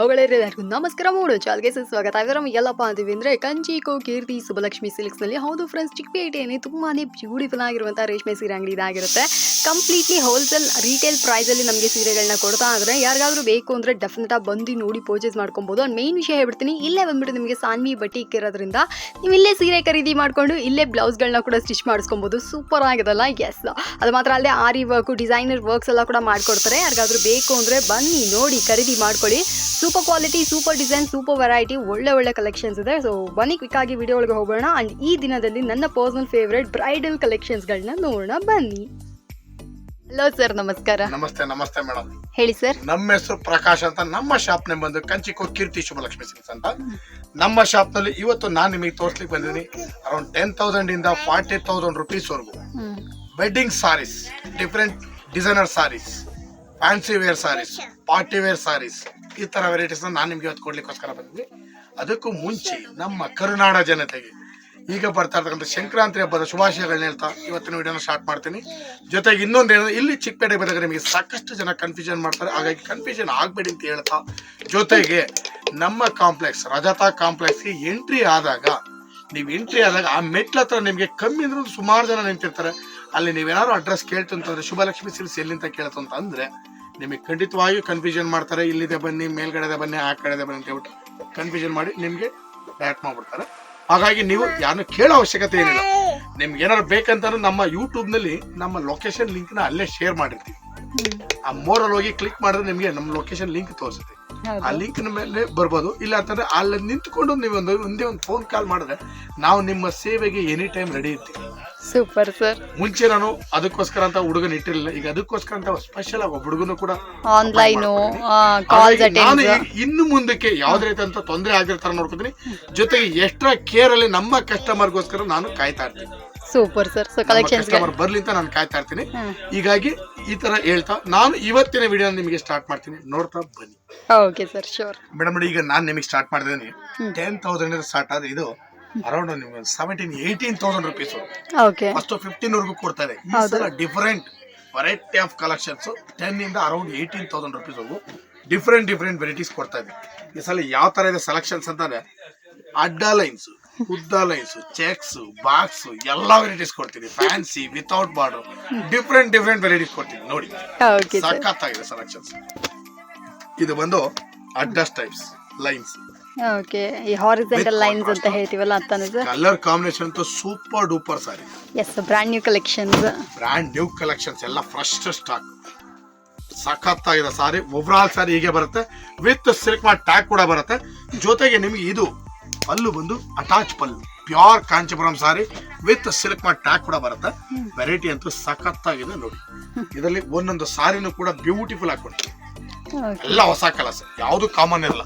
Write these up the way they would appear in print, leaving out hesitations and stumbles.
ಎಲ್ಲರಿಗೂ ನಮಸ್ಕಾರ ಮೂಡು ಚಾಲ್ಗೆ ಸುಸ್ವಾಗತ ಆಗಿರೋ ಎಲ್ಲಪ್ಪ ಅಂತೀವಿ ಅಂದರೆ ಕಂಚಿಕೋ ಕೀರ್ತಿ ಸುಬ್ಬಲಕ್ಷ್ಮಿ ಸಿಲ್ಕ್ಸ್ನಲ್ಲಿ ಹೌದು ಫ್ರೆಂಡ್ಸ್ ಚಿಕ್ಕಪೇಟೆಯಲ್ಲಿ ತುಂಬಾ ಬ್ಯೂಟಿಫುಲ್ ಆಗಿರುವಂಥ ರೇಷ್ಮೆ ಸೀರೆ ಅಂಗಡಿ ಇದಾಗಿರುತ್ತೆ. ಕಂಪ್ಲೀಟ್ಲಿ ಹೋಲ್ಸೇಲ್ ರೀಟೇಲ್ ಪ್ರೈಸಲ್ಲಿ ನಮಗೆ ಸೀರೆಗಳನ್ನ ಕೊಡ್ತಾ ಆದರೆ ಯಾರಿಗಾದ್ರೂ ಬೇಕು ಅಂದರೆ ಡೆಫಿನೆಟಾಗಿ ಬಂದು ನೋಡಿ ಪರ್ಚೇಸ್ ಮಾಡ್ಕೊಬೋದು. ಒಂದು ಮೇನ್ ವಿಷಯ ಹೇಳ್ಬಿಡ್ತೀನಿ, ಇಲ್ಲೇ ಬಂದುಬಿಟ್ಟು ನಿಮಗೆ ಸಾನ್ವಿ ಬಟ್ಟಿ ಇಕ್ಕಿರೋದ್ರಿಂದ ನೀವು ಇಲ್ಲೇ ಸೀರೆ ಖರೀದಿ ಮಾಡಿಕೊಂಡು ಇಲ್ಲೇ ಬ್ಲೌಸ್ಗಳನ್ನ ಕೂಡ ಸ್ಟಿಚ್ ಮಾಡಿಸ್ಕೊಬೋದು. ಸೂಪರ್ ಆಗಿದಲ್ಲ? ಎಸ್, ಅದು ಮಾತ್ರ ಅಲ್ಲದೆ ಆರಿ ವರ್ಕು ಡಿಸೈನರ್ ವರ್ಕ್ಸ್ ಎಲ್ಲ ಕೂಡ ಮಾಡಿಕೊಡ್ತಾರೆ. ಯಾರಿಗಾದ್ರೂ ಬೇಕು ಅಂದರೆ ಬನ್ನಿ ನೋಡಿ ಖರೀದಿ ಮಾಡ್ಕೊಳ್ಳಿ. Super quality, super design, super variety, ಒಳ್ಳೆ ಕಲೆಕ್ಷನ್ಸ್ ಇದೆ. ಸೊ ಬನ್ನಿ ಕ್ವಿಕ್ ಆಗಿ ವಿಡಿಯೋ ಒಳಗೆ ಹೋಗೋಣ. ಅಂಡ್ ಈ ದಿನದಲ್ಲಿ ನನ್ನ ಪರ್ಸನಲ್ ಫೇವ್ರೇಟ್ ಬ್ರೈಡಲ್ ಕಲೆಕ್ಷನ್ಸ್ಗಳನ್ನ ನೋಡೋಣ ಬನ್ನಿ. ಹಲೋ ಸರ್, ನಮಸ್ಕಾರ. ನಮಸ್ತೆ ಮೇಡಮ್. ಹೇಳಿ ಸರ್. ನಮ್ಮ ಹೆಸರು ಪ್ರಕಾಶ್ ಅಂತ. ನಮ್ಮ ಶಾಪ್ ನೇಮ್ ಬಂದು ಕಂಚಿಕೋ ಕೀರ್ತಿ ಶುಭಲಕ್ಷ್ಮಿ ಸಿಲ್ಕ್ಸ್ ಅಂತ. ನಮ್ಮ ಶಾಪ್ ನಲ್ಲಿ ಇವತ್ತು ನಾನು ನಿಮಗೆ ತೋರಿಸ್ಲಿಕ್ಕೆ ಬಂದಿದ್ದೀನಿ. ಅರೌಂಡ್ 10,000 ಇಂದ 40,000 ರುಪೀಸ್ ವರೆಗೂ wedding saris, different designer saris, fancy wear saris, party wear saris, ಈ ತರ ವೆರೈಟೀಸ್ ನಾನು ನಿಮ್ಗೆ ಇವತ್ತು ಕೊಡ್ಲಿಕ್ಕೋಸ್ಕರ ಬಂದಿದ್ವಿ. ಅದಕ್ಕೂ ಮುಂಚೆ ನಮ್ಮ ಕರುನಾಡ ಜನತೆಗೆ ಈಗ ಬರ್ತಾ ಇರ್ತಕ್ಕಂಥ ಸಂಕ್ರಾಂತಿ ಹಬ್ಬದ ಶುಭಾಶಯಗಳನ್ನ ಹೇಳ್ತಾ ಇವತ್ತಿನ ವಿಡಿಯೋನ ಸ್ಟಾರ್ಟ್ ಮಾಡ್ತೀನಿ. ಜೊತೆಗೆ ಇನ್ನೊಂದೇನು, ಇಲ್ಲಿ ಚಿಕ್ಕಪೇಟೆ ಬಂದಾಗ ನಿಮಗೆ ಸಾಕಷ್ಟು ಜನ ಕನ್ಫ್ಯೂಷನ್ ಮಾಡ್ತಾರೆ, ಹಾಗಾಗಿ ಕನ್ಫ್ಯೂಷನ್ ಆಗಬೇಡಿ ಅಂತ ಹೇಳ್ತಾ, ಜೊತೆಗೆ ನಮ್ಮ ಕಾಂಪ್ಲೆಕ್ಸ್ ರಜತಾ ಕಾಂಪ್ಲೆಕ್ಸ್ಗೆ ಎಂಟ್ರಿ ಆದಾಗ ಆ ಮೆಟ್ಲ ಹತ್ರ ನಿಮಗೆ ಕಮ್ಮಿ ಅಂದ್ರೆ ಸುಮಾರು ಜನ ನಿಂತಿರ್ತಾರೆ. ಅಲ್ಲಿ ನೀವೇನಾದ್ರು ಅಡ್ರೆಸ್ ಕೇಳ್ತಂತಂದ್ರೆ ಶುಭಲಕ್ಷ್ಮಿ ಸಿಲ್ಕ್ಸ್ ಎಲ್ಲಿಂತ ಕೇಳ್ತು ಅಂತಂದ್ರೆ ನಿಮಗೆ ಖಂಡಿತವಾಗಿಯೂ ಕನ್ಫ್ಯೂಷನ್ ಮಾಡ್ತಾರೆ. ಇಲ್ಲಿದೆ ಬನ್ನಿ, ಮೇಲ್ಗಡೆದೆ ಬನ್ನಿ, ಆ ಕಡೆದೆ ಬನ್ನಿ ಅಂತ ಹೇಳ್ಬಿಟ್ಟು ಕನ್ಫ್ಯೂಷನ್ ಮಾಡಿ ನಿಮಗೆ ಡೈರೆಕ್ಟ್ ಮಾಡ್ಬಿಡ್ತಾರೆ. ಹಾಗಾಗಿ ನೀವು ಯಾರನ್ನು ಕೇಳೋ ಅವಶ್ಯಕತೆ ಏನಿಲ್ಲ. ನಿಮ್ಗೆ ಏನಾದ್ರು ಬೇಕಂತಂದ್ರೆ ನಮ್ಮ ಯೂಟ್ಯೂಬ್ ನಲ್ಲಿ ನಮ್ಮ ಲೊಕೇಶನ್ ಲಿಂಕ್ ನ ಅಲ್ಲೇ ಶೇರ್ ಮಾಡಿರ್ತೀವಿ. ಆ ಮೋರಲ್ಲಿ ಹೋಗಿ ಕ್ಲಿಕ್ ಮಾಡಿದ್ರೆ ನಿಮಗೆ ನಮ್ಮ ಲೊಕೇಶನ್ ಲಿಂಕ್ ತೋರಿಸುತ್ತೆ. ಆ ಲಿಂಕ್ ಮೇಲೆ ಬರ್ಬೋದು. ಇಲ್ಲ ಅಂತಂದ್ರೆ ಅಲ್ಲಿ ನಿಂತ್ಕೊಂಡು ನೀವು ಒಂದೇ ಒಂದು ಫೋನ್ ಕಾಲ್ ಮಾಡಿದ್ರೆ ನಾವು ನಿಮ್ಮ ಸೇವೆಗೆ ಎನಿ ಟೈಮ್ ರೆಡಿ ಇರ್ತೀವಿ. Super sir. ಮುಂಚೆ ನಾನು ಅದಕ್ಕೋಸ್ಕರ ಅಂತ ಹುಡುಗನ ಇಟ್ಟಿರಲಿಲ್ಲ, ಈಗ ಅದಕ್ಕೋಸ್ಕರ ಅಂತ ಸ್ಪೆಷಲ್ ಆಗಿ ಒಬ್ಬ ಹುಡುಗನು ಕೂಡ ಆನ್ಲೈನ್ ನಾನು ಇನ್ನು ಮುಂದಕ್ಕೆ ಯಾವ್ದೇ ರೀತಿ ಅಂತ ತೊಂದರೆ ಆಗಿರ್ತಾರ ನೋಡ್ಕೊತೀನಿ. ಜೊತೆಗೆ ಎಕ್ಸ್ಟ್ರಾ ಕೇರ್ ಅಲ್ಲಿ ನಮ್ಮ ಕಸ್ಟಮರ್ಗೋಸ್ಕರ ನಾನು ಕಾಯ್ತಾ ಇರ್ತೀನಿ. Super sir. ಸೊ ಕಸ್ಟಮರ್ ಬರ್ಲಿ ಅಂತ ನಾನು ಕಾಯ್ತಾ ಇರ್ತೀನಿ. ಹೀಗಾಗಿ ಈ ತರ ಹೇಳ್ತಾ ನಾನು ಇವತ್ತಿನ ವಿಡಿಯೋ ನಿಮಗೆ ಸ್ಟಾರ್ಟ್ ಮಾಡ್ತೀನಿ, ನೋಡ್ತಾ ಬನ್ನಿ. Okay sir, sure madam. ಈಗ ನಾನು ನಿಮಗೆ ಸ್ಟಾರ್ಟ್ ಮಾಡಿದ್ದೀನಿ 10,000 ಸ್ಟಾರ್ಟ್ ಆದ್ರೆ ಇದು ಅರೌಂಡ್ ನಿಮ್ಗೆ 17,000-18,000 ರುಪೀಸ್. ಫಸ್ಟ್ 15 ವರೆಗೂ ಕೊಡ್ತಾ ಇದೆ. ಈ ಸಲ ಡಿಫರೆಂಟ್ ವೆರೈಟಿ ಆಫ್ ಕಲೆಕ್ಷನ್ಸ್ 10 ಇಂದ ಅರೌಂಡ್ 18,000 ರುಪೀಸ್ ವರೆಗೂ ಡಿಫರೆಂಟ್ ವೆರೈಟೀಸ್ ಕೊಡ್ತಾ ಇದೆ. ಈ ಸಲ ಯಾವ ತರ ಇದೆ ಸೆಲೆಕ್ಷನ್ಸ್ ಅಂತಂದ್ರೆ ಅಡ್ಡ ಲೈನ್ಸ್, ಉದ್ದ ಲೈನ್ಸ್, ಚೆಕ್ಸ್, ಬಾಕ್ಸ್ ಎಲ್ಲಾ ವೆರೈಟೀಸ್ ಕೊಡ್ತೀನಿ. Fancy, without border, different varieties ಕೊಡ್ತೀನಿ. ನೋಡಿ ಸಖತ್ತಾಗಿದೆ ಸೆಲೆಕ್ಷನ್ಸ್. ಇದು ಬಂದು ಅಡ್ಡ ಟೈಪ್ಸ್ ಲೈನ್ಸ್. ಓಕೆ, ಈ ಹಾರಿಜಾಂಟಲ್ ಲೈನ್ಸ್ ಅಂತ ಹೇಳ್ತೀವಲ್ಲ ಅಂತಾನೆ ಸರ್. ಕಲರ್ ಕಾಂಬಿನೇಷನ್ ಅಂತೂ ಸೂಪರ್ ಡೂಪರ್ ಸಾರಿ. ಎಸ್, ಬ್ರಾಂಡ್ ನ್ಯೂ ಕಲೆಕ್ಷನ್ಸ್ ಎಲ್ಲ ಫ್ರೆಶ್ ಸ್ಟಾಕ್. ಸಖತ್ತಾಗಿದೆ ಸಾರಿ. ಓವರಾಲ್ ಸಾರಿ ಹೀಗೆ ಬರುತ್ತೆ, ವಿತ್ ಸಿಲ್ಕ್ ಮಾರ್ಕ್ ಟ್ಯಾಗ್ ಕೂಡ ಬರುತ್ತೆ. ಜೊತೆಗೆ ನಿಮಗೆ ಇದು ಪಲ್ಲು ಬಂದು attach pallu, pure Kanchipuram sorry with silk mark tag ಕೂಡ ಬರುತ್ತೆ. ವೆರೈಟಿ ಅಂತೂ ಸಖತ್ತಾಗಿದೆ ನೋಡಿ. ಇದರಲ್ಲಿ ಒಂದೊಂದು ಸಾರಿನೂ ಕೂಡ ಬ್ಯೂಟಿಫುಲ್ ಆಗಿ ಕೊಡ್ತೀವಿ. ಎಲ್ಲ ಹೊಸ ಕಲರ್ಸ್, ಯಾವುದು ಕಾಮನ್ ಇರಲ್ಲ.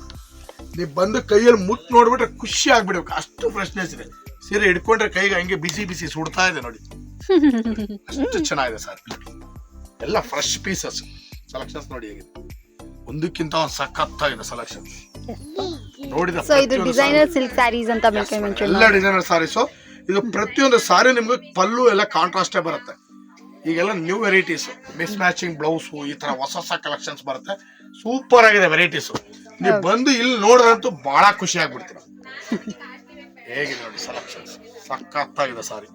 ನೀವು ಬಂದು ಕೈಯಲ್ಲಿ ಮುಟ್ ನೋಡ್ಬಿಟ್ರೆ ಖುಷಿ ಆಗ್ಬಿಡ್ಬೇಕು, ಅಷ್ಟು ಫ್ರೆಶ್ನೆಸ್ ಇದೆ. ಸೀರೆ ಹಿಡ್ಕೊಂಡ್ರೆ ಕೈಗೆ ಹಂಗೆ ಬಿಸಿ ಸುಡ್ತಾ ಇದೆ ನೋಡಿ. ಅಷ್ಟು ಚೆನ್ನಾಗಿದೆ ಸರ್. ಎಲ್ಲ ಫ್ರೆಶ್ ಪೀಸಸ್ ಸೆಲೆಕ್ಷನ್ಸ್ ನೋಡಿ ಹೇಗಿದೆ. ಒಂದಕ್ಕಿಂತ ಒಂದು ಸಖತ್ತಾಗಿದೆ ಸೆಲೆಕ್ಷನ್. ನೋಡಿದ ಡಿಸೈನರ್ ಸಿಲ್ಕ್ ಸ್ಯಾರೀಸ್ ಅಂತ ಎಲ್ಲ ಡಿಸೈನರ್ ಸಾರೀಸ್. ಇದು ಪ್ರತಿಯೊಂದು ಸಾರಿ ನಿಮ್ಗೆ ಪಲ್ಲು ಎಲ್ಲ ಕಾಂಟ್ರಾಸ್ಟೇ ಬರುತ್ತೆ. ಈಗೆಲ್ಲ new varieties, miss matching blouse, ಈ ತರ ಹೊಸ ಕಲೆಕ್ಷನ್ಸ್ ಬರುತ್ತೆ. ಸೂಪರ್ ಆಗಿದೆ ವೆರೈಟೀಸ್. ನೀವು ಬಂದು ಇಲ್ಲಿ ನೋಡಿದ್ರಂತೂ ಬಹಳ ಖುಷಿ ಆಗ್ಬಿಡ್ತೀರ. ಹೇಗಿದೆ ನೋಡಿ ಸೆಲೆಕ್ಷನ್ಸ್, ಸಖತ್ತಾಗಿದೆ ಸಾರಿ.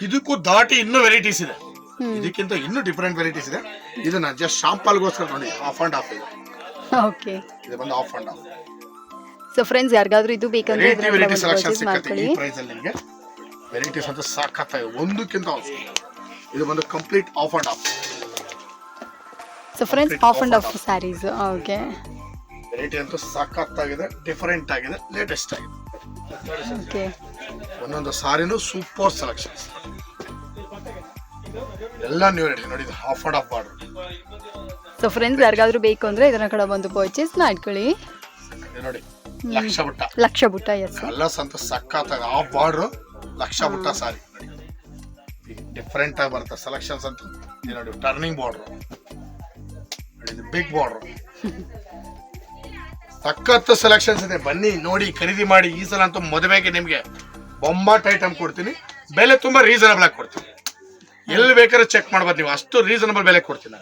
ಇದಕ್ಕೂ ದಾಟಿ ಇನ್ನೂ ವೆರೈಟೀಸ್ ಇದೆ, ಇದಕ್ಕಿಂತ ಇನ್ನೂ ಡಿಫರೆಂಟ್ ವೆರೈಟೀಸ್ ಇದೆ. ಇದನ್ನ ಜಸ್ಟ್ ಶಾಂಪಲ್ಗೋಸ್ಕರ ನೋಡಿ, ಆಫ್ ಅಂಡ್ ಆಫ್ ಇದೆ. ಓಕೆ, ಇದು ಬಂದು of and off. So friends, ಯಾರಿಗಾದ್ರೂ ಇದು ಬೇಕಂದ್ರೆ ವೆರೈಟಿ ಸೆಲೆಕ್ಷನ್ ಸಿಗುತ್ತೆ ಈ ಪ್ರೈಸ್ ಅಲ್ಲಿ. ನಿಮಗೆ ವೆರೈಟೀಸ್ ಅಂತ ಸಖತ್ತಾಗಿದೆ, ಒಂದಕ್ಕಿಂತ ಒಂದು. ಇದು ಬಂದು complete off and off. So friends, off and off saris. Okay, variety ಅಂತೂ ಸಖತ್ತಾಗಿದೆ, ಡಿಫರೆಂಟ್ ಆಗಿದೆ, ಲೇಟೆಸ್ಟ್ ಆಗಿದೆ. ಓಕೆ, ಒಂದೊಂದು ಸಾರಿನೂ ಸೂಪರ್ ಸೆಲೆಕ್ಷನ್ಸ್. ಎಲ್ಲ ನ್ಯೂ ವೆರೈಟಿ ನೋಡಿ. ಇದು off and off border. So friends, ಯಾರಿಗಾದ್ರೂ ಬೇಕು ಅಂದ್ರೆ ಇದನ್ನ ಕಡೆ ಬಂದು ಪರ್ಚೇಸ್ ಮಾಡ್ಕೊಳ್ಳಿ. ನೋಡಿ ಲಕ್ಷ ಬುಟ್ಟ. ಎಸ್, ಎಲ್ಲ ಸಂತ ಸಖತ್ತಾಗಿದೆ. ಆಫ್ ಬಾರ್ಡರ್ ಲಕ್ಷ ಬುಟ್ಟ ಸಾರಿ ನೋಡಿ. ಡಿಫರೆಂಟ್ ಆಗಿ ಬರುತ್ತೆ ಸೆಲೆಕ್ಷನ್ಸ್ ಅಂತ. ನೋಡಿ ಟರ್ನಿಂಗ್ ಬಾರ್ಡರ್, ಬಿಗ್ ಬಾರ್ಡರ್, ಸಖತ್ ಸೆಲೆಕ್ಷನ್ಸ್ ಇದೆ. ಬನ್ನಿ ನೋಡಿ ಖರೀದಿ ಮಾಡಿ. ಈ ಸಲ ಅಂತೂ ಮದುವೆಗೆ ನಿಮ್ಗೆ ಬೊಂಬಾಟ್ ಐಟಮ್ ಕೊಡ್ತೀನಿ. ಬೆಲೆ ತುಂಬಾ ರೀಸನಬಲ್ ಆಗಿ ಕೊಡ್ತೀನಿ. ಎಲ್ಲಿ ಬೇಕಾದ್ರೆ ಚೆಕ್ ಮಾಡ್ಬೋದು ನೀವು, ಅಷ್ಟು ರೀಸನಬಲ್ ಬೆಲೆ ಕೊಡ್ತೀನಿ.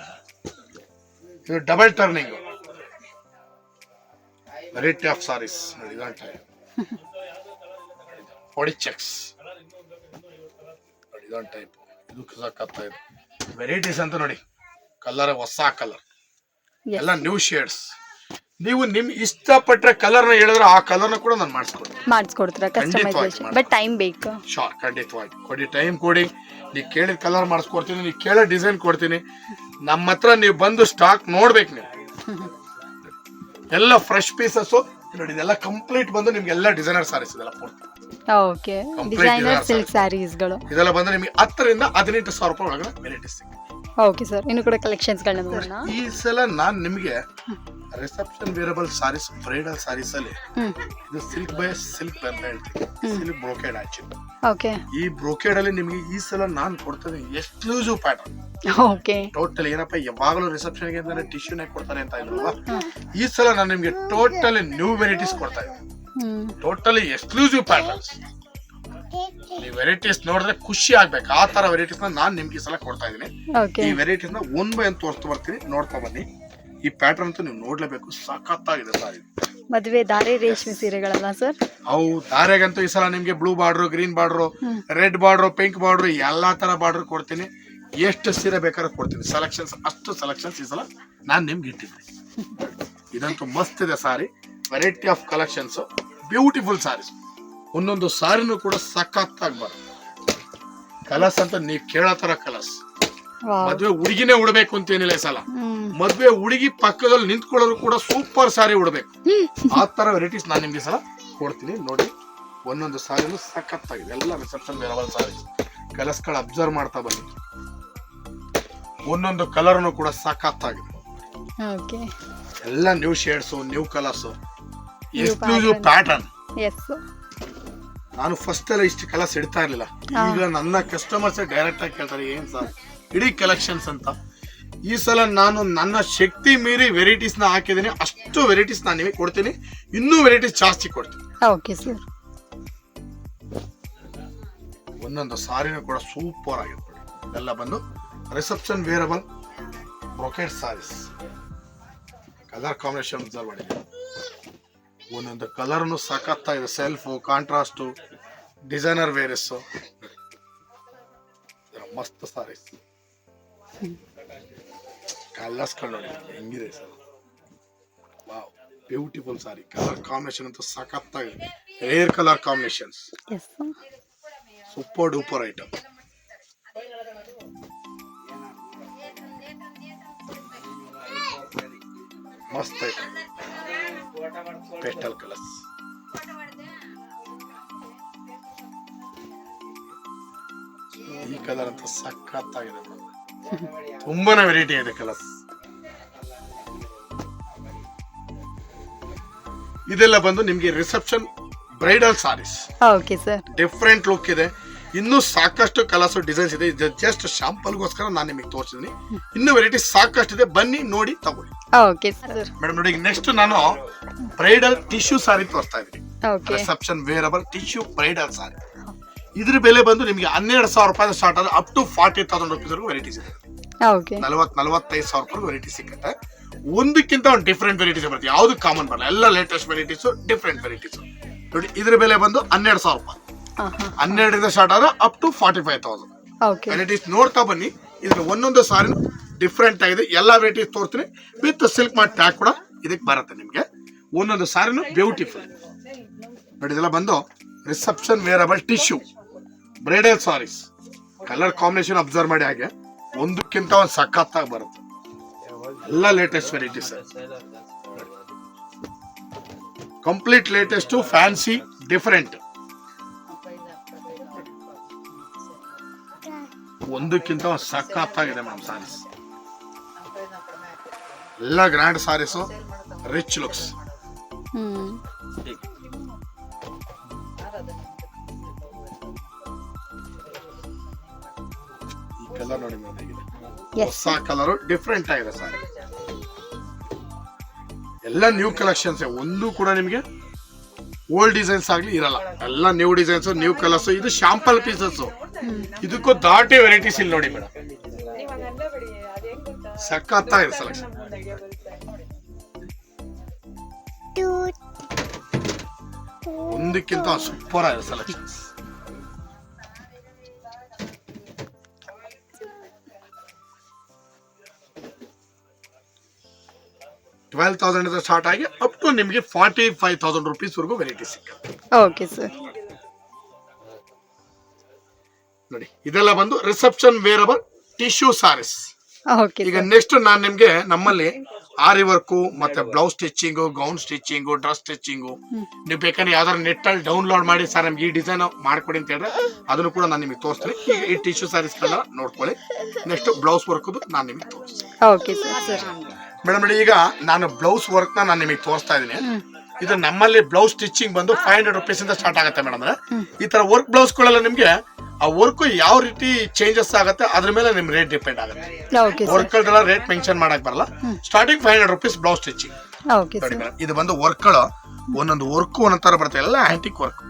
ಇದು double turning, variety of saris ನೋಡಿ ಇದೊಂದು ಟೈಪ್ ಬಾಡಿ ಚೆಕ್ಸ್ ನೋಡಿ ಇದೊಂದು ಟೈಪ್ ಇದು ಸಖತ್ ಇದೆ ವೆರೈಟೀಸ್ ಅಂತ ನೋಡಿ ಕಲರ್ ಹೊಸ ಕಲರ್ ಎಲ್ಲ ನ್ಯೂ ಶೇಡ್ಸ್ ನೀವು ನಿಮ್ ಇಷ್ಟಪಟ್ಟ ಕಲರ್ ನ ಹೇಳಿದ್ರೆ ಆ ಕಲರ್ ನ ಕೂಡ ನಾನು ಮಾಡಿಸ್ಕೊಡ್ತೀರಾ ಕಸ್ಟಮೈಸೇಷನ್ ಬಟ್ ಟೈಮ್ ಬೇಕು ಶೋರ್ ಖಂಡಿತವಾಗಿ ಕೊಡಿ ಟೈಮ್ ಕೊಡಿ ನೀವು ಕೇಳಿದ ಕಲರ್ ಮಾಡಿಸ್ಕೊಡ್ತೀನಿ ನೀವು ಕೇಳೋ ಡಿಸೈನ್ ಕೊಡ್ತೀನಿ ನಮ್ಮ ಹತ್ರ ನೀವು ಬಂದು ಸ್ಟಾಕ್ ನೋಡ್ಬೇಕು ನೀವು ಎಲ್ಲ ಫ್ರೆಶ್ ಪೀಸಸ್ ನೋಡಿ ಇದೆಲ್ಲ ಕಂಪ್ಲೀಟ್ ಬಂದು ನಿಮ್ಗೆ ಎಲ್ಲ ಡಿಸೈನರ್ ಸಾರೀಸ್ ಇದೆಲ್ಲ ಪೂರ್ತಿ ಓಕೆ ಡಿಸೈನರ್ ಸಿಲ್ಕ್ ಸ್ಯಾರೀಸ್ಗಳು ಇದೆಲ್ಲ ಬಂದು ನಿಮಗೆ 10 ರಿಂದ 18,000 ರೂಪಾಯಿ ಒಳಗಡೆ ವೆರೈಟೀಸ್ ಸಿಗುತ್ತೆ ಓಕೆ ಸರ್ ಇನ್ನು ಕೂಡ ಕಲೆಕ್ಷನ್ಸ್ಗಳನ್ನ ನೋಡೋಣ ಈ ಸಲ ನಾನು ನಿಮಗೆ reception wearable saris bridal saris ಅಲ್ಲಿ ಇದು ಸಿಲ್ಕ್ ಬೈ ಸಿಲ್ಕ್ ಅಂತ ಹೇಳ್ತೀವಿ ಸಿಲ್ಕ್ ಬ್ರೋಕೆಡ್ ಆಕ್ಚುಲಿ ಓಕೆ ಈ ಬ್ರೋಕೆಡ್ ಅಲ್ಲಿ ನಿಮಗೆ ಈ ಸಲ ನಾನು ಕೊಡ್ತೇನೆ ಎಕ್ಸ್ಕ್ಲೂಸಿವ್ ಪ್ಯಾಟರ್ನ್ ಓಕೆ ಟೋಟಲ್ ಏನಪ್ಪ ಯಾವಾಗಲೂ ರಿಸೆಪ್ಷನ್ ಗೆ ಅಂದ್ರೆ ಟಿಶ್ಯೂನೇ ಕೊಡ್ತಾರೆ ಅಂತ ಇಲ್ವಾ ಈ ಸಲ ನಾನು ನಿಮಗೆ ಟೋಟಲಿ ನ್ಯೂ ವೆರೈಟೀಸ್ ಕೊಡ್ತಾ ಇದ್ದೀನಿ ಟೋಟಲಿ ಎಕ್ಸ್ಕ್ಲೂಸಿವ್ ಪ್ಯಾಟರ್ನ್ಸ್ ಈ ವೆರೈಟೀಸ್ ನೋಡಿದ್ರೆ ಖುಷಿ ಆಗ್ಬೇಕು ಆ ತರ ವೆರೈಟೀಸ್ ನಾನು ನಿಮ್ಗೆ ಈ ಸಲ ಕೊಡ್ತಾ ಇದೀನಿ ಈ ವೆರೈಟೀಸ್ ನ ಒನ್ ಬೈ ಒನ್ ತೋರಿಸ್ತಾ ಬರ್ತೀನಿ ನೋಡ್ತಾ ಬನ್ನಿ ಈ ಪ್ಯಾಟರ್ನ್ ಅಂತೂ ನೀವು ನೋಡ್ಲೇಬೇಕು ಸಖತ್ತಾಗಿದೆ ಸಾರಿ ಮದುವೆ ದಾರೆ ರೇಷ್ಮೆ ಸೀರೆಗಳಲ್ಲ ಸರ್ ಅವು ದಾರೆಗಂತೂ ಈ ಸಲ ನಿಮ್ಗೆ blue border green border red border pink border ಎಲ್ಲಾ ತರ ಬಾರ್ಡರ್ ಕೊಡ್ತೀನಿ ಎಷ್ಟು ಸೀರೆ ಬೇಕಾದ್ರೂ ಕೊಡ್ತೀನಿ ಸೆಲೆಕ್ಷನ್ಸ್ ಅಷ್ಟು ಸೆಲೆಕ್ಷನ್ಸ್ ಈ ಸಲ ನಾನ್ ನಿಮ್ಗೆ ಇಟ್ಟಿದ್ದೆ ಇದಂತೂ ಮಸ್ತ್ ಇದೆ sari variety of collections beautiful saris ಒಂದೊಂದು ಸಾರಿನೂ ಕೂಡ ಸಖತ್ತಾಗಿ ಬರುತ್ತೆ ಕಲರ್ಸ್ ಅಂತ ನೀವ್ ಕೇಳೋ ತರ ಕಲರ್ಸ್ ಮದ್ವೆ ಹುಡುಗಿನೇ ಉಡ್ಬೇಕು ಅಂತ ಏನಿಲ್ಲ ಈ ಸಲ ಮದ್ವೆ ಹುಡುಗಿ ಪಕ್ಕದಲ್ಲಿ ನಿಂತ್ಕೊಳ್ಳೋರು ಕೂಡ ಸೂಪರ್ ಸಾರಿ ಉಡ್ಬೇಕು ಆ ತರ ವೆರೈಟೀಸ್ ನಾನು ನಿಮ್ಗೆ ಸಲ ಕೊಡ್ತೀನಿ ನೋಡಿ ಒಂದೊಂದು ಸಾರಿನೂ ಸಖತ್ತಾಗಿದೆ ಎಲ್ಲ ರಿಸೆಪ್ಷನ್ ವೇರಬಲ್ ಸಾರಿ ಕಲರ್ಸ್ ಗಳು ಅಬ್ಸರ್ವ್ ಮಾಡ್ತಾ ಬನ್ನಿ ಒಂದೊಂದು ಕಲರ್ನು ಕೂಡ ಸಖತ್ತಾಗಿದೆ ಎಲ್ಲ new shades new colours exclusive pattern ನಾನು ಫಸ್ಟ್ ಎಲ್ಲ ಇಷ್ಟು ಕಲರ್ಸ್ ಇಡ್ತಾ ಇರ್ಲಿಲ್ಲ ಈಗ ನನ್ನ ಕಸ್ಟಮರ್ಸ್ ಡೈರೆಕ್ಟ್ ಆಗಿ ಕೇಳ್ತಾರೆ ಏನ್ ಸರ್ ಇಡೀ ಕಲೆಕ್ಷನ್ಸ್ ಅಂತ ಈ ಸಲ ನಾನು ನನ್ನ ಶಕ್ತಿ ಮೀರಿ ವೆರೈಟೀಸ್ ನ ಹಾಕಿದ್ದೀನಿ ಅಷ್ಟು ವೆರೈಟೀಸ್ ನಾನು ನಿಮಗೆ ಕೊಡ್ತೀನಿ ಇನ್ನೂ ವೆರೈಟೀಸ್ ಜಾಸ್ತಿ ಕೊಡ್ತೀನಿ ಒಂದೊಂದು ಸಾರಿನೂ ಕೂಡ ಸೂಪರ್ ಆಗಿರ್ತದೆ ಇದೆಲ್ಲ ಬಂದು reception wearable brocade saris colour combination observe ಮಾಡಿದ್ದೀನಿ ಒಂದೊಂದು ಕಲರ್ನು ಸಖತ್ತಾಗಿದೆ ಸೆಲ್ಫ್ ಕಾಂಟ್ರಾಸ್ಟ್ ಡಿಸೈನರ್ ವೇರಿಸ್ ಮಸ್ತ್ ಸಾರೀಸ್ ಕಲರ್ಸ್ ನೋಡಿ ಹೆಂಗಿದೆ sir wow beautiful sari colour combination ಅಂತೂ ಸಖತ್ತಾಗಿದೆ rare colour combinations super duper item ಮಸ್ತ್ ಐಟಮ್ ಪೇಸ್ಟಲ್ ಕಲರ್ಸ್ ಈ ಕಲರ್ ಅಂತ ಸಖತ್ತಾಗಿದೆ ತುಂಬಾನೇ ವೆರೈಟಿ ಇದೆ ಕಲರ್ಸ್ ಇದೆಲ್ಲ ಬಂದು ನಿಮ್ಗೆ reception bridal saris different look ಇದೆ ಇನ್ನೂ ಸಾಕಷ್ಟು ಕಲರ್ಸ್ ಡಿಸೈನ್ಸ್ ಇದೆ ಜಸ್ಟ್ ಶಾಂಪಲ್ಗೋಸ್ಕರ ನಾನು ನಿಮಗೆ ತೋರಿಸಿದೀನಿ ಇನ್ನೂ ವೆರೈಟಿ ಸಾಕಷ್ಟು ಇದೆ ಬನ್ನಿ ನೋಡಿ ತಗೊಳ್ಳಿ ಮೇಡಮ್ ನೋಡಿ ನೆಕ್ಸ್ಟ್ ನಾನು ಬ್ರೈಡಲ್ ಟಿಶ್ಯೂ ಸಾರಿ ತೋರಿಸ್ತಾ ಇದ್ದೀನಿ ರಿಸೆಪ್ಷನ್ ವೇರಬಲ್ ಟಿಶ್ಯೂ ಬ್ರೈಡಲ್ ಸಾರಿ ಇದ್ರ ಬೆಲೆ ಬಂದು ನಿಮಗೆ 12,000 ರೂಪಾಯಿ ಸ್ಟಾರ್ಟ್ ಆದ್ರೆ ಅಪ್ ಟು 40,000 ರುಪೀಸ್ ವರೆಗೂ ವೆರೈಟೀಸ್ ಇದೆ 45,000 ರೂಪಾಯಿ ವೆರೈಟಿ ಸಿಗುತ್ತೆ ಒಂದಕ್ಕಿಂತ ಒಂದು ಡಿಫ್ರೆಂಟ್ ವೆರೈಟೀಸ್ ಬರುತ್ತೆ ಯಾವ್ದು ಕಾಮನ್ ಬರಲ್ಲ ಎಲ್ಲ ಲೇಟೆಸ್ಟ್ ವೆರೈಟೀಸ್ ಡಿಫ್ರೆಂಟ್ ವೆರೈಟೀಸ್ ನೋಡಿ ಇದ್ರ ಬೆಲೆ ಬಂದು 12,000 ರೂಪಾಯಿ 12 ಸ್ಟಾರ್ಟ್ ಆದ್ರೆ ಅಪ್ ಟು 45,000 ವೆರೈಟೀಸ್ ನೋಡ್ತಾ ಬನ್ನಿ ಇದ್ರ ಒಂದೊಂದು ಸಾರಿ ಡಿಫ್ರೆಂಟ್ ಆಗಿದೆ ಎಲ್ಲಾ ವೆರೈಟೀಸ್ ತೋರಿಸ್ತೀನಿ ವಿತ್ ಸಿಲ್ಕ್ ಮಾರ್ಟ್ ಟ್ಯಾಗ್ ಕೂಡ ಇದಕ್ಕೆ ಬರುತ್ತೆ ನಿಮ್ಗೆ ಒಂದೊಂದು ಸಾರಿನೂ ಬ್ಯೂಟಿಫುಲ್ ನೋಡಿ ಇದೆಲ್ಲ ಬಂದು reception wearable tissue bridal saris colour combination observe ಮಾಡಿ ಹಾಗೆ ಒಂದಕ್ಕಿಂತ ಒಂದು ಸಖತ್ತಾಗಿ ಬರುತ್ತೆ ಎಲ್ಲ latest varieties complete latest fancy different ಒಂದಕ್ಕಿಂತ ಒಂದು ಸಖತ್ತಾಗಿದೆ ಮೇಡಮ್ ಸಾರೀಸ್ ಎಲ್ಲ ಗ್ರ್ಯಾಂಡ್ ಸಾರೀಸು ರಿಚ್ ಲುಕ್ಸ್ ಈ ಕಲರ್ ನೋಡಿ ಹೊಸ ಕಲರ್ ಡಿಫ್ರೆಂಟ್ ಆಗಿದೆ ಸಾರಿ ಎಲ್ಲ ನ್ಯೂ ಕಲೆಕ್ಷನ್ಸ್ ಒಂದು ಕೂಡ ನಿಮಗೆ ಓಲ್ಡ್ ಡಿಸೈನ್ಸ್ ಆಗ್ಲಿ ಇರಲ್ಲ ಎಲ್ಲ ನ್ಯೂ ಡಿಸೈನ್ಸ್ ನ್ಯೂ ಕಲರ್ಸ್ ಇದು ಶಾಂಪಲ್ ಪೀಸಸ್ ಇದಕ್ಕೂ ದಾಟಿ ವೆರೈಟೀಸ್ ಇಲ್ಲಿ ನೋಡಿ ಮೇಡಮ್ ಸಖತ್ತಾಗಿದೆ ಸೆಲೆಕ್ಷನ್ ಒಂದಕ್ಕಿಂತ ಸೂಪರ್ ಆಗಿದೆ ಸೆಲೆಕ್ಷನ್ಸ್. $12,000 ಸ್ಟಾರ್ಟ್ ಆಗಿ ಅಪ್ ಟು ನಿಮಗೆ 45,000 ರೂಪೀಸ್ವರೆಗೂ ವೆರೈಟಿ ಸಿಗುತ್ತೆ. Okay sir. ನೋಡಿ ಇದೆಲ್ಲ ಬಂದು reception wearable tissue saris. Okay ಈಗ ನೆಕ್ಸ್ಟ್ ನಾನು ನಿಮ್ಗೆ ನಮ್ಮಲ್ಲಿ ಆರಿ ವರ್ಕು ಮತ್ತೆ blouse stitching, gown stitching, dress stitching, ನೀವು ಬೇಕಾದ್ರೆ ಯಾವ್ದಾದ್ರು ನೆಟ್ ಅಲ್ಲಿ ಡೌನ್ಲೋಡ್ ಮಾಡಿ ಸರ್ ನಮ್ಗೆ ಈ ಡಿಸೈನ್ ಮಾಡ್ಕೊಡಿ ಅಂತ ಹೇಳಿದ್ರೆ ಅದನ್ನು ಕೂಡ ನಾನು ನಿಮಗೆ ತೋರಿಸ್ತೀನಿ. ಈಗ ಈ ಟಿಶ್ಯೂ ಸಾರೀಸ್ ಕಲರ್ ನೋಡ್ಕೊಳ್ಳಿ. ನೆಕ್ಸ್ಟ್ ಬ್ಲೌಸ್ ವರ್ಕ್ ನಾನು ನಿಮಗೆ ತೋರಿಸ್ತೀನಿ. Okay sir. ಮೇಡಮ್ ಈಗ ನಾನು ಬ್ಲೌಸ್ ವರ್ಕ್ ನಾನು ನಿಮಗೆ ತೋರಿಸ್ತಾ ಇದ್ದೀನಿ. ಇದು ನಮ್ಮಲ್ಲಿ ಬ್ಲೌಸ್ ಸ್ಟಿಚಿಂಗ್ ಬಂದು 500 ರೂಪೀಸ್ ಇಂದ ಸ್ಟಾರ್ಟ್ ಆಗುತ್ತೆ ಮೇಡಮ್. ಈ ತರ ವರ್ಕ್ ಬ್ಲೌಸ್ ಗಳೆಲ್ಲ ನಿಮ್ಗೆ ಆ ವರ್ಕ್ ಯಾವ ರೀತಿ ಚೇಂಜಸ್ ಆಗುತ್ತೆ ಅದ್ರ ಮೇಲೆ ನಿಮ್ ರೇಟ್ ಡಿಪೆಂಡ್ ಆಗುತ್ತೆ. ವರ್ಕ್ ಗಳ ರೇಟ್ ಮೆನ್ಷನ್ ಮಾಡಕ್ ಬರಲ್ಲ. Starting 500 rupees blouse stitching. ಇದು ಬಂದು ವರ್ಕ್ ಗಳು ಒಂದೊಂದು ವರ್ಕ್ ಒಂದೊಂದರ ಬರುತ್ತೆ, ಎಲ್ಲ ಆಂಟಿಕ್ ವರ್ಕ್.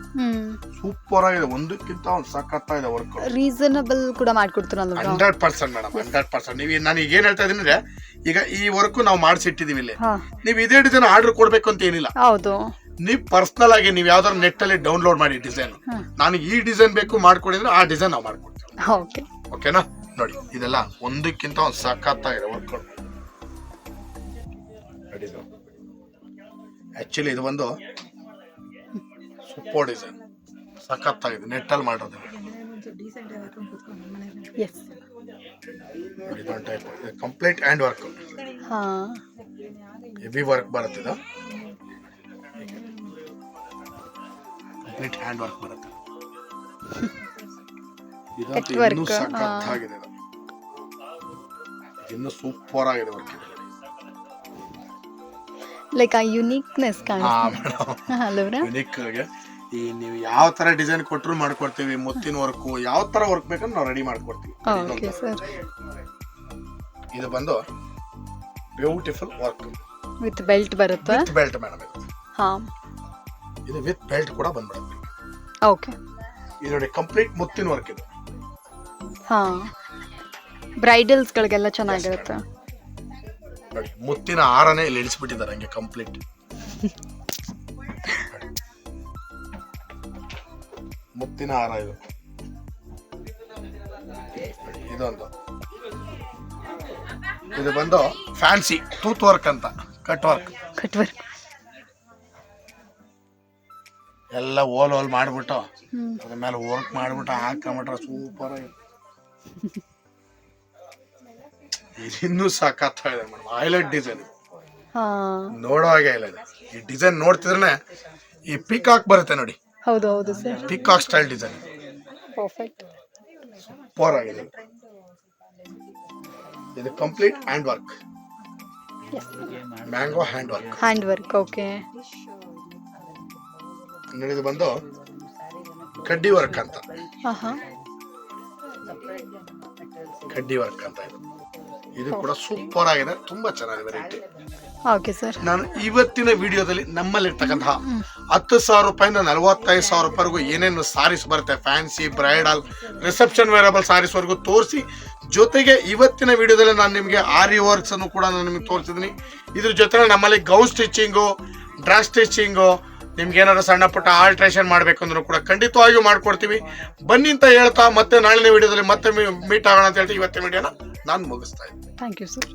ಸೂಪರ್ ಆಗಿದೆ, ಒಂದಕ್ಕಿಂತ ಒಂದು ಸಖತ್ತಾಗಿದೆ ವರ್ಕ್. ರೀಸನಬಲ್ ಕೂಡ ಮಾಡ್ಕೊಡ್ತೀರಲ್ಲ? 100% ಮೇಡಮ್, 100%. ನೀವು ನಾನು ಈಗ ಏನ್ ಹೇಳ್ತಾ ಇದೀನಿ ಅಂದ್ರೆ, ಈಗ ಈ ವರ್ಕ್ ನಾವು ಮಾಡಿಸಿಟ್ಟಿದೀವಿ ಇಲ್ಲಿ, ನೀವು ಇದೇ ಡಿಸೈನ್ ಆರ್ಡರ್ ಕೊಡ್ಬೇಕು ಅಂತ ಏನಿಲ್ಲ. ಹೌದು, ನೀವು ಪರ್ಸನಲ್ ಆಗಿ ನೀವು ಯಾವ್ದಾದ್ರು ನೆಟ್ ಅಲ್ಲಿ ಡೌನ್ಲೋಡ್ ಮಾಡಿ ಡಿಸೈನ್, ನಾನು ಈ ಡಿಸೈನ್ ಬೇಕು ಮಾಡ್ಕೊಡಿದ್ರೆ ಆ ಡಿಸೈನ್ ನಾವು ಮಾಡ್ಕೊಡ್ತೀವಿ. ಓಕೆನಾ? ನೋಡಿ ಇದೆಲ್ಲ ಒಂದಕ್ಕಿಂತ ಒಂದು ಸಖತ್ತಾಗಿದೆ ವರ್ಕ್. ಆಕ್ಚುಲಿ ಇದು ಒಂದು ಸೂಪರ್ ಡಿಸೈನ್, ಸಖತ್ತಾಗಿದೆ, ನೆಟ್ ಅಲ್ಲಿ ಮಾಡೋದು. Complete hand work, heavy work ಬರುತ್ತೆ. ಇದು ಕಂಪ್ಲೀಟ್ ಹ್ಯಾಂಡ್ ವರ್ಕ್ ಬರುತ್ತೆ. ಇದಂತೂ ಇನ್ನೂ ಸಖತ್ತಾಗಿದೆ, ಇನ್ನು ಸೂಪರ್ ಆಗಿದೆ ವರ್ಕ್. ಲೈಕ್ ಆ ಯುನೀಕ್ನೆಸ್ ಕಾಣುತ್ತೆ. ಯುನೀಕ್ ಆಗಿ ಈ ನೀವು ಯಾವ ತರ ಡಿಸೈನ್ ಕೊಟ್ಟರು ಮಾಡ್ಕೊಡ್ತೀವಿ. ಮುತ್ತಿನ ವರ್ಕ್ ಯಾವ ತರ ವರ್ಕ್ ಬೇಕಂದ್ರೆ ನಾವು ರೆಡಿ ಮಾಡ್ಕೊಡ್ತೀವಿ. ಇದು ಬಂದು ಬ್ಯೂಟಿಫುಲ್ ವರ್ಕ್ ವಿತ್ ಬೆಲ್ಟ್ ಬರುತ್ತೆ. With belt madam. ಇದು ವಿತ್ ಬೆಲ್ಟ್ ಕೂಡ ಬಂದ್ಬಿಡುತ್ತೆ. ಓಕೆ, ಇದು ನೋಡಿ ಕಂಪ್ಲೀಟ್ ಮುತ್ತಿನ ವರ್ಕ್ ಇದು. ಬ್ರೈಡಲ್ಸ್ ಗಳಿಗೆಲ್ಲ ಚೆನ್ನಾಗಿರುತ್ತೆ. ನೋಡಿ ಮುತ್ತಿನ ಹಾರನೇ ಇಲ್ಲಿ ಇಳಿಸ್ಬಿಟ್ಟಿದ್ದಾರೆ ಹಂಗೆ ಕಂಪ್ಲೀಟ್. ಮುತ್ತಿನ ಹಾರ ಇದು. ಇದೊಂದು, ಇದು ಬಂದು ಫ್ಯಾನ್ಸಿ ಟೂತ್ ವರ್ಕ್ ಅಂತ, ಕಟ್ ವರ್ಕ್. ಎಲ್ಲ ಓಲ್ ಮಾಡ್ಬಿಟ್ಟು ಅದ್ರ ಮೇಲೆ ವರ್ಕ್ ಮಾಡ್ಬಿಟ್ಟು ಹಾಕೊಂಬಿಟ್ರೆ ಸೂಪರ್ ಆಗಿ ಇನ್ನೂ ಸಾಕಾಗ್ತಾಯಿದೆ ಮೇಡಮ್. ಹೈಲೈಟ್ ಡಿಸೈನ್ ನೋಡೋ ಹಾಗೆ ಇಲ್ಲ. ಈ ಡಿಸೈನ್ ನೋಡ್ತಿದ್ರೆ ಈ ಪಿಕಾಕ್ ಬರುತ್ತೆ ನೋಡಿ. ಹೌದು ಹೌದು sir, peacock style design perfect, super ಆಗಿದೆ. ಇದು complete hand work, mango hand work. Okay, ಇದು ಬಂದು ಕಡ್ಡಿ ವರ್ಕ್ ಅಂತ. ಕಡ್ಡಿ ವರ್ಕ್ ಅಂತ ಇದು ಕೂಡ ಸೂಪರ್ ಆಗಿದೆ, ತುಂಬಾ ಚೆನ್ನಾಗಿದೆ ವೆರೈಟಿ. ಓಕೆ ಸರ್, ನಾನು ಇವತ್ತಿನ ವಿಡಿಯೋದಲ್ಲಿ ನಮ್ಮಲ್ಲಿರ್ತಕ್ಕಂತಹ 10,000 ರೂಪಾಯಿಂದ 45,000 ರೂಪಾಯಿವರೆಗೂ ಏನೇನು ಸಾರೀಸ್ ಬರುತ್ತೆ, fancy, bridal, reception wearable saris ವರೆಗೂ ತೋರಿಸಿ, ಜೊತೆಗೆ ಇವತ್ತಿನ ವಿಡಿಯೋದಲ್ಲಿ ನಾನು ನಿಮಗೆ ಆರಿ ವರ್ಕ್ಸ್ ಅನ್ನು ಕೂಡ ನಾನು ನಿಮಗೆ ತೋರಿಸಿದ್ದೀನಿ. ಇದ್ರ ಜೊತೆ ನಮ್ಮಲ್ಲಿ ಗೌನ್ ಸ್ಟಿಚಿಂಗು, ಡ್ರೆಸ್ ಸ್ಟಿಚಿಂಗು, ನಿಮ್ಗೆ ಏನಾದ್ರು ಸಣ್ಣ ಪುಟ್ಟ ಆಲ್ಟ್ರೇಷನ್ ಮಾಡಬೇಕು ಅಂದ್ರೂ ಕೂಡ ಖಂಡಿತವಾಗಿಯೂ ಮಾಡ್ಕೊಡ್ತೀವಿ. ಬನ್ನಿ ಅಂತ ಹೇಳ್ತಾ ಮತ್ತೆ ನಾಳಿನ ವಿಡಿಯೋದಲ್ಲಿ ಮತ್ತೆ ಮೀಟ್ ಆಗೋಣ ಅಂತ ಹೇಳ್ತೀವಿ. ಇವತ್ತಿನ ವಿಡಿಯೋನ ನಾನು ಮುಗಿಸ್ತಾ ಇದ್ದೀನಿ. Thank you sir.